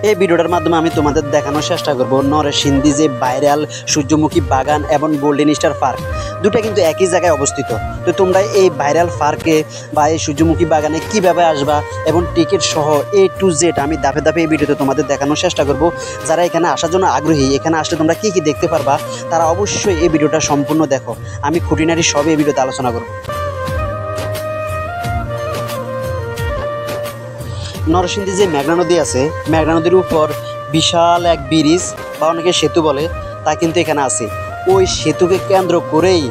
এই ভিডিওটার মাধ্যমে আমি তোমাদের দেখানোর চেষ্টা করব নরসিংদী যে ভাইরাল সূর্যমুখী বাগান এবং গোল্ডেন স্টার পার্ক দুটো কিন্তু একই জায়গায় অবস্থিত। তো তোমরা এই ভাইরাল পার্কে বা এই সূর্যমুখী বাগানে কীভাবে আসবা এবং টিকিট সহ A to Z আমি ধাপে ধাপে এই ভিডিওতে তোমাদের দেখানোর চেষ্টা করব। যারা এখানে আসার জন্য আগ্রহী, এখানে আসলে তোমরা কী কী দেখতে পারবা তারা অবশ্যই এই ভিডিওটা সম্পূর্ণ দেখো। আমি খুঁটিনাটি সব এই ভিডিওতে আলোচনা করব। নরসিংদী যে মেঘনা নদী আছে, মেঘনা নদীর উপর বিশাল এক ব্রিজ বা অনেকে সেতু বলে, তা কিন্তু এখানে আছে। ওই সেতুকে কেন্দ্র করেই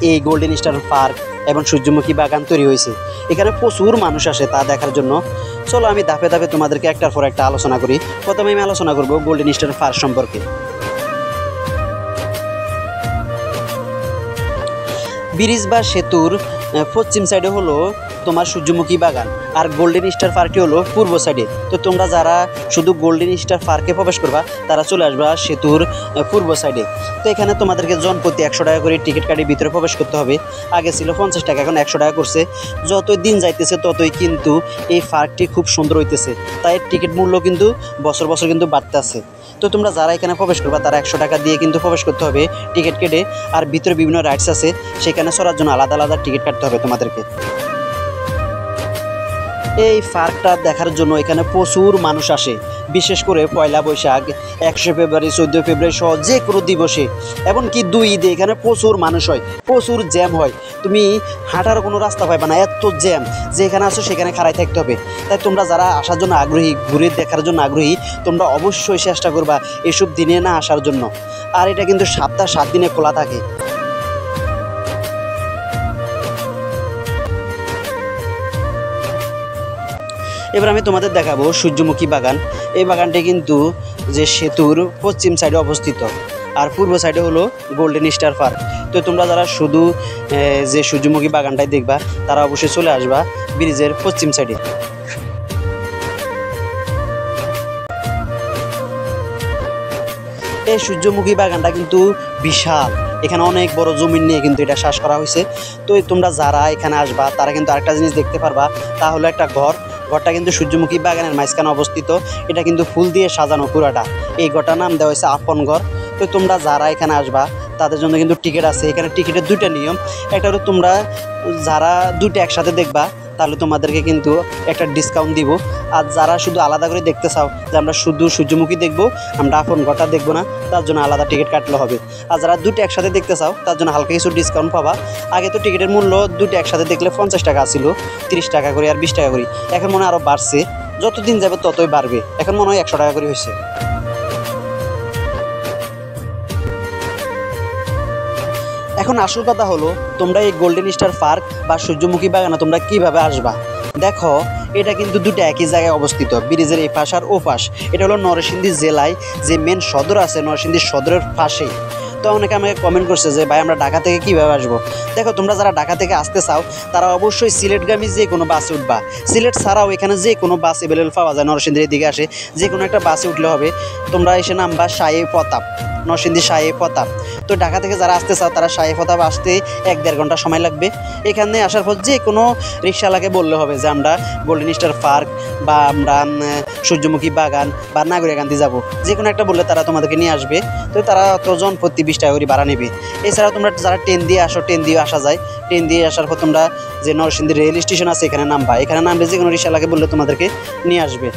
এই গোল্ডেন স্টার পার্ক এবং সূর্যমুখী বাগান তৈরি হয়েছে। এখানে প্রচুর মানুষ আসে তা দেখার জন্য। চলো আমি ধাপে ধাপে তোমাদেরকে একটার পর একটা আলোচনা করি। প্রথমে আমি আলোচনা করব গোল্ডেন স্টার পার্ক সম্পর্কে। ব্রিজ বা সেতুর পশ্চিম সাইডে হলো তোমার সূর্যমুখী বাগান, আর গোল্ডেন স্টার পার্কটি হলো পূর্ব সাইডে। তো তোমরা যারা শুধু গোল্ডেন স্টার পার্কে প্রবেশ করবা তারা চলে আসবা সেতুর পূর্ব সাইডে। তো এখানে তোমাদেরকে জনপ্রতি 100 টাকা করে টিকিট কাটিয়ে ভিতরে প্রবেশ করতে হবে। আগে ছিল 50 টাকা, এখন 100 টাকা করছে। যতই দিন যাইতেছে ততই কিন্তু এই পার্কটি খুব সুন্দর হইতেছে, তাই টিকিট মূল্য কিন্তু বছর বছর কিন্তু বাড়তে আছে। তো তোমরা যারা এখানে প্রবেশ করবা তারা 100 টাকা দিয়ে কিন্তু প্রবেশ করতে হবে টিকিট কেটে। আর ভিতরে বিভিন্ন রাইডস আছে, সেখানে চড়ার জন্য আলাদা আলাদা টিকিট কাটতে হবে তোমাদেরকে। এই পার্কটা দেখার জন্য এখানে প্রচুর মানুষ আসে, বিশেষ করে পয়লা বৈশাখ, 1 ফেব্রুয়ারি, 14 ফেব্রুয়ারি সহ যে কোনো দিবসে, এমনকি 2 ঈদে এখানে প্রচুর মানুষ হয়, প্রচুর জ্যাম হয়। তুমি হাঁটার কোনো রাস্তা পাইবা না, এত জ্যাম। যেখানে আসো সেখানে খাড়াই থাকতে হবে। তাই তোমরা যারা আসার জন্য আগ্রহী, ঘুরে দেখার জন্য আগ্রহী, তোমরা অবশ্যই চেষ্টা করবা এসব দিনে না আসার জন্য। আর এটা কিন্তু সপ্তাহে 7 দিনে খোলা থাকে। এবার আমি তোমাদের দেখাবো সূর্যমুখী বাগান। এই বাগানটি কিন্তু যে সেতুর পশ্চিম সাইডে অবস্থিত, আর পূর্ব সাইডে হলো গোল্ডেন স্টার পার্ক। তো তোমরা যারা শুধু যে সূর্যমুখী বাগানটাই দেখবা তারা অবশ্যই চলে আসবা ব্রিজের পশ্চিম সাইডে। এই সূর্যমুখী বাগানটা কিন্তু বিশাল, এখানে অনেক বড় জমিন নিয়ে কিন্তু এটা চাষ করা হয়েছে। তো তোমরা যারা এখানে আসবা তারা কিন্তু আরেকটা জিনিস দেখতে পারবা, তা হলো একটা ঘরটা কিন্তু সূর্যমুখী বাগানের মাঝখানে অবস্থিত। এটা কিন্তু ফুল দিয়ে সাজানো পুরাটা। এই ঘরটার নাম দেওয়া হয়েছে আপন ঘর। তো তোমরা যারা এখানে আসবা তাদের জন্য কিন্তু টিকিট আছে। এখানে টিকিটের 2টা নিয়ম। একটা হলো তোমরা যারা 2টা একসাথে দেখবা তাহলে তোমাদেরকে কিন্তু একটা ডিসকাউন্ট দিব। আর যারা শুধু আলাদা করে দেখতে চাও যে আমরা শুধু সূর্যমুখী দেখবো, আমরা আপন ঘরটা দেখবো না, তার জন্য আলাদা টিকিট কাটলে হবে। আর যারা 2টা একসাথে দেখতে চাও তার জন্য হালকা কিছু ডিসকাউন্ট পাবা। আগে তো টিকিটের মূল্য 2টা একসাথে দেখলে 50 টাকা ছিল, 30 টাকা করে আর 20 টাকা করে। এখন মনে হয় আরও বাড়ছে, যতদিন যাবে ততই বাড়বে। এখন মনে হয় 100 টাকা করে হয়েছে। এখন আসল কথা হলো তোমরা এই গোল্ডেন স্টার পার্ক বা সূর্যমুখী বাগানে তোমরা কিভাবে আসবা। দেখো এটা কিন্তু 2টা একই জায়গায় অবস্থিত, ব্রিজের এই পাশ আর ও পাশ। এটা হলো নরসিংদী জেলায় যে মেন সদর আছে, নরসিংদী সদরের পাশেই। তো অনেকে আমাকে কমেন্ট করছে যে ভাই আমরা ঢাকা থেকে কীভাবে আসবো। দেখো তোমরা যারা ঢাকা থেকে আসতে চাও তারা অবশ্যই সিলেটগামী যে কোনো বাসে উঠবা। সিলেট ছাড়াও এখানে যে কোনো বাস অ্যাভেলেবল পাওয়া যায়, নরসিংদীর দিকে আসে যে কোনো একটা বাসে উঠলে হবে। তোমরা এসে নামবা শাহে প্রতাপ, নরসিংদী শাহে প্রতাপ। তো ঢাকা থেকে যারা আসতে চাও তারা শাহে প্রতাপ আসতে 1-1.5 ঘন্টা সময় লাগবে। এখানে আসার পর যে কোনো রিক্সাওয়ালাকে বললে হবে যে আমরা গোল্ডেন স্টার পার্ক বা আমরা সূর্যমুখী বাগান বা নাগরিকান্তি যাব, যে কোনো একটা বললে তারা তোমাদেরকে নিয়ে আসবে। তো তারা অতজন প্রতি 20 টাকা করে ভাড়া নেবে। এছাড়াও তোমরা যারা ট্রেন দিয়ে আসো, ট্রেন দিয়ে আসা যায়। ট্রেন দিয়ে আসার পর তোমরা যে নরসিংদী রেল স্টেশন আছে এখানে নামবা। এখানে নামলে যে কোনো রিক্সাওয়ালাকে বললে তোমাদেরকে নিয়ে আসবে।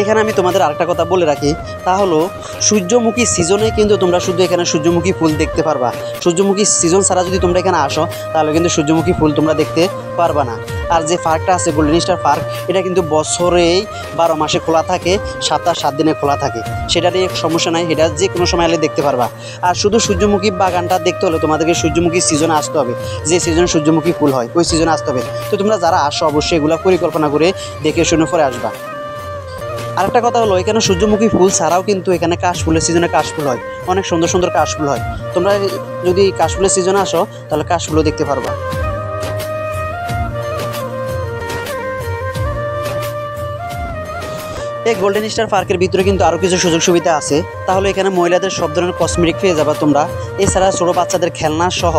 এখানে আমি তোমাদের আরেকটা কথা বলে রাখি, তা হলো সূর্যমুখী সিজনে কিন্তু তোমরা শুধু এখানে সূর্যমুখী ফুল দেখতে পারবা। সূর্যমুখী সিজন ছাড়া যদি তোমরা এখানে আসো তাহলে কিন্তু সূর্যমুখী ফুল তোমরা দেখতে পারবা না। আর যে পার্কটা আছে গোল্ডেন স্টার পার্ক, এটা কিন্তু বছরেই 12 মাসে খোলা থাকে, সপ্তাহে 7 দিনে খোলা থাকে। সেটা নিয়ে সমস্যা নাই, এটা যে কোনো সময় এলে দেখতে পারবা। আর শুধু সূর্যমুখী বাগানটা দেখতে হলে তোমাদেরকে সূর্যমুখী সিজনে আসতে হবে, যে সিজনে সূর্যমুখী ফুল হয় ওই সিজনে আসতে হবে। তো তোমরা যারা আসো অবশ্যই এগুলো পরিকল্পনা করে দেখে শুনে পরে আসবা। আরেকটা কথা হলো এখানে সূর্যমুখী ফুল ছাড়াও কিন্তু এখানে কাশফুলের সিজনে কাশফুল হয়, অনেক সুন্দর সুন্দর কাশফুল হয়। তোমরা যদি কাশফুলের সিজনে আসো তাহলে কাশফুলও দেখতে পারবা। এই গোল্ডেন স্টার পার্কের ভিতরে কিন্তু আরও কিছু সুযোগ সুবিধা আছে। তাহলে এখানে মহিলাদের সব ধরনের কসমেটিক পেয়ে যাবা তোমরা। এছাড়া ছোটো বাচ্চাদের খেলনা সহ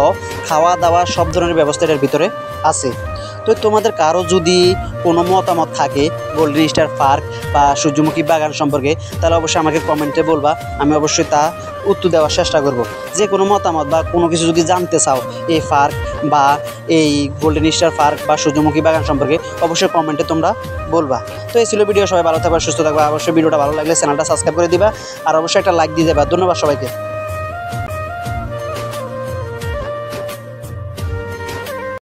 খাওয়া দাওয়া সব ধরনের ব্যবস্থা এর ভিতরে আছে। তো তোমাদের কারো যদি কোনো মতামত থাকে গোল্ডেন স্টার পার্ক বা সূর্যমুখী বাগান সম্পর্কে, তাহলে অবশ্যই আমাকে কমেন্টে বলবা, আমি অবশ্যই তা উত্তর দেওয়ার চেষ্টা করব। যে কোনো মতামত বা কোনো কিছু যদি জানতে চাও এই পার্ক বা এই গোল্ডেন স্টার পার্ক বা সূর্যমুখী বাগান সম্পর্কে, অবশ্যই কমেন্টে তোমরা বলবা। তো এই ছিল ভিডিও, সবাই ভালো থাকবা, সুস্থ থাকবা। অবশ্যই ভিডিওটা ভালো লাগলে চ্যানেলটা সাবস্ক্রাইব করে দিবা, আর অবশ্যই একটা লাইক দিয়ে দেবা। ধন্যবাদ সবাইকে।